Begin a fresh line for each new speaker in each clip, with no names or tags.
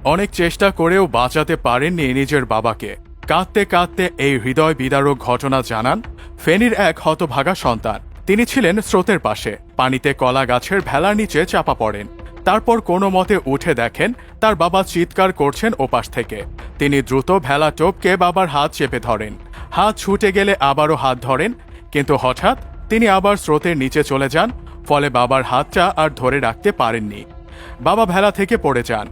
অনেক চেষ্টা করেও বাঁচাতে পারেননি নিজের বাবাকে। কাঁদতে কাঁদতে এই হৃদয় বিদারক ঘটনা জানান ফেনীর এক হতভাগা সন্তান। তিনি ছিলেন স্রোতের পাশে, পানিতে কলা গাছের ভেলার নিচে চাপা পড়েন। তারপর কোনো মতে উঠে দেখেন তার বাবা চিৎকার করছেন ওপাশ থেকে। তিনি দ্রুত ভেলা টোপকে বাবার হাত চেপে ধরেন। হাত ছুটে গেলে আবারও হাত ধরেন, কিন্তু হঠাৎ তিনি আবার স্রোতের নিচে চলে যান। ফলে বাবার হাতটা আর ধরে রাখতে পারেননি। বাবা ভেলা থেকে পড়ে যান।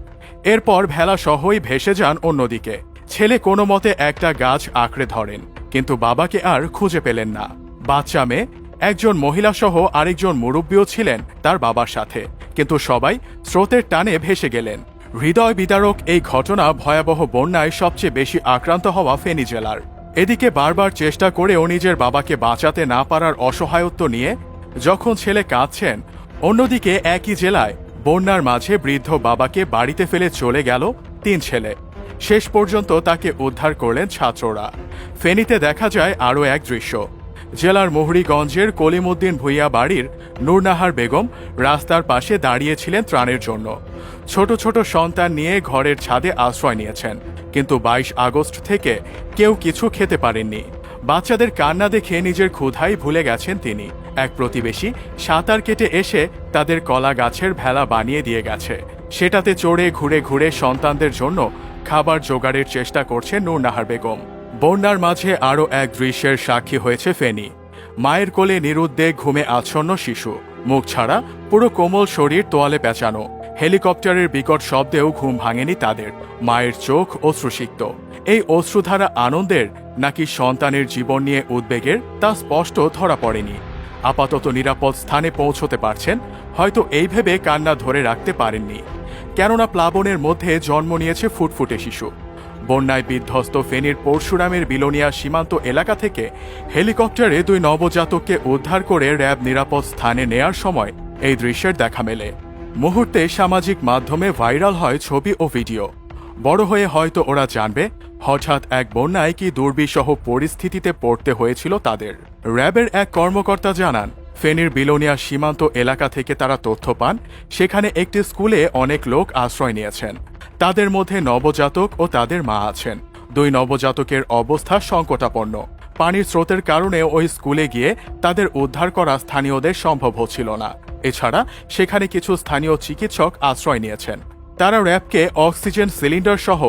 এরপর ভেলা সহই ভেসে যান অন্যদিকে। ছেলে কোনো মতে একটা গাছ আঁকড়ে ধরেন, কিন্তু বাবাকে আর খুঁজে পেলেন না। বাচ্চা মেয়ে, একজন মহিলা সহ আরেকজন মুরব্বীও ছিলেন তার বাবার সাথে, কিন্তু সবাই স্রোতের টানে ভেসে গেলেন। হৃদয় বিদারক এই ঘটনা ভয়াবহ বন্যায় সবচেয়ে বেশি আক্রান্ত হওয়া ফেনী জেলার। এদিকে বারবার চেষ্টা করেও নিজের বাবাকে বাঁচাতে না পারার অসহায়ত্ব নিয়ে যখন ছেলে কাঁদছেন, অন্যদিকে একই জেলায় বন্যার মাঝে বৃদ্ধ বাবাকে বাড়িতে ফেলে চলে গেল 3 ছেলে। শেষ পর্যন্ত তাকে উদ্ধার করলেন ছাত্ররা। ফেনীতে দেখা যায় আরও এক দৃশ্য। জেলার মুহুরীগঞ্জের কলিমুদ্দিন ভূঁইয়া বাড়ির নূরনাহার বেগম রাস্তার পাশে দাঁড়িয়েছিলেন ত্রাণের জন্য। ছোট ছোট সন্তান নিয়ে ঘরের ছাদে আশ্রয় নিয়েছেন, কিন্তু 22 আগস্ট থেকে কেউ কিছু খেতে পারেননি। বাচ্চাদের কান্না দেখে নিজের ক্ষুধাই ভুলে গেছেন তিনি। এক প্রতিবেশী সাঁতার কেটে এসে তাদের কলা গাছের ভেলা বানিয়ে দিয়ে গেছে। সেটাতে চড়ে ঘুরে ঘুরে সন্তানদের জন্য খাবার জোগাড়ের চেষ্টা করছে নূরনাহার বেগম। বন্যার মাঝে আরও এক দৃশ্যের সাক্ষী হয়েছে ফেনী। মায়ের কোলে নিরুদ্বেগ ঘুমে আচ্ছন্ন শিশু, মুখ ছাড়া পুরো কোমল শরীর তোয়ালে পেঁচানো। হেলিকপ্টারের বিকট শব্দেও ঘুম ভাঙেনি তাদের। মায়ের চোখ অশ্রুসিক্ত। এই অশ্রুধারা আনন্দের নাকি সন্তানের জীবন নিয়ে উদ্বেগের, তা স্পষ্ট ধরা পড়েনি। আপাতত নিরাপদ স্থানে পৌঁছতে পারছেন, হয়তো এই ভেবে কান্না ধরে রাখতে পারেননি। কেননা প্লাবনের মধ্যে জন্ম নিয়েছে ফুটফুটে শিশু। বন্যায় বিধ্বস্ত ফেনীর পরশুরামের বিলোনিয়া সীমান্ত এলাকা থেকে হেলিকপ্টারে 2 নবজাতককে উদ্ধার করে র্যাব নিরাপদ স্থানে নেয়ার সময় এই দৃশ্যের দেখা মেলে। মুহূর্তে সামাজিক মাধ্যমে ভাইরাল হয় ছবি ও ভিডিও। বড় হয়ে হয়তো ওরা জানবে হঠাৎ এক বন্যায় কি দুর্বিষহ পরিস্থিতিতে পড়তে হয়েছিল তাদের। র্যাবের এক কর্মকর্তা জানান, ফেনীর বিলোনিয়া সীমান্ত এলাকা থেকে তারা তথ্য পান সেখানে একটি স্কুলে অনেক লোক আশ্রয় নিয়েছেন। তাদের মধ্যে নবজাতক ও তাদের মা আছেন। 2 নবজাতকের অবস্থা সংকটাপন্ন। পানির স্রোতের কারণে ওই স্কুলে গিয়ে তাদের উদ্ধার করা স্থানীয়দের সম্ভব হচ্ছিল না। এছাড়া সেখানে কিছু স্থানীয় চিকিৎসক আশ্রয় নিয়েছেন। তারা র্যাবকে অক্সিজেন সিলিন্ডার সহ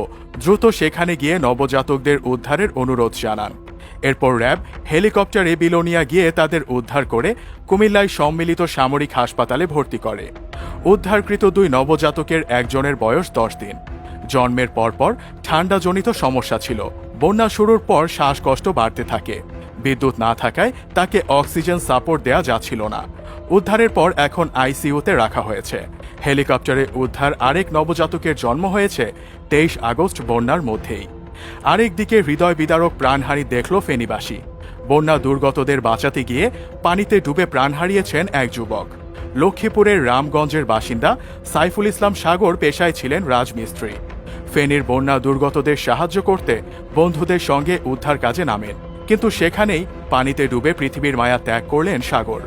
দ্রুত সেখানে গিয়ে নবজাতকদের উদ্ধারের অনুরোধ জানান। এরপর র্যাব হেলিকপ্টারে বিলোনিয়া গিয়ে তাদের উদ্ধার করে কুমিল্লায় সম্মিলিত সামরিক হাসপাতালে ভর্তি করে। উদ্ধারকৃত 2 নবজাতকের একজনের বয়স 10 দিন। জন্মের পরপর ঠান্ডাজনিত সমস্যা ছিল। বন্যা শুরুর পর শ্বাসকষ্ট বাড়তে থাকে। বিদ্যুৎ না থাকায় তাকে অক্সিজেন সাপোর্ট দেয়া যাচ্ছিল না। উদ্ধারের পর এখন আইসিইউতে রাখা হয়েছে। হেলিকপ্টারে উদ্ধার আরেক নবজাতকের জন্ম হয়েছে 23 আগস্ট বন্যার মধ্যেই। আরেকদিকে হৃদয় বিদারক প্রাণহানি দেখল ফেনীবাসী। বন্যা দুর্গতদের বাঁচাতে গিয়ে পানিতে ডুবে প্রাণ হারিয়েছেন এক যুবক। লক্ষ্মীপুরের রামগঞ্জের বাসিন্দা সাইফুল ইসলাম সাগর পেশায় ছিলেন রাজমিস্ত্রি। ফেনীর বন্যা দুর্গতদের সাহায্য করতে বন্ধুদের সঙ্গে উদ্ধার কাজে নামেন, কিন্তু সেখানেই পানিতে ডুবে পৃথিবীর মায়া ত্যাগ করলেন সাগর।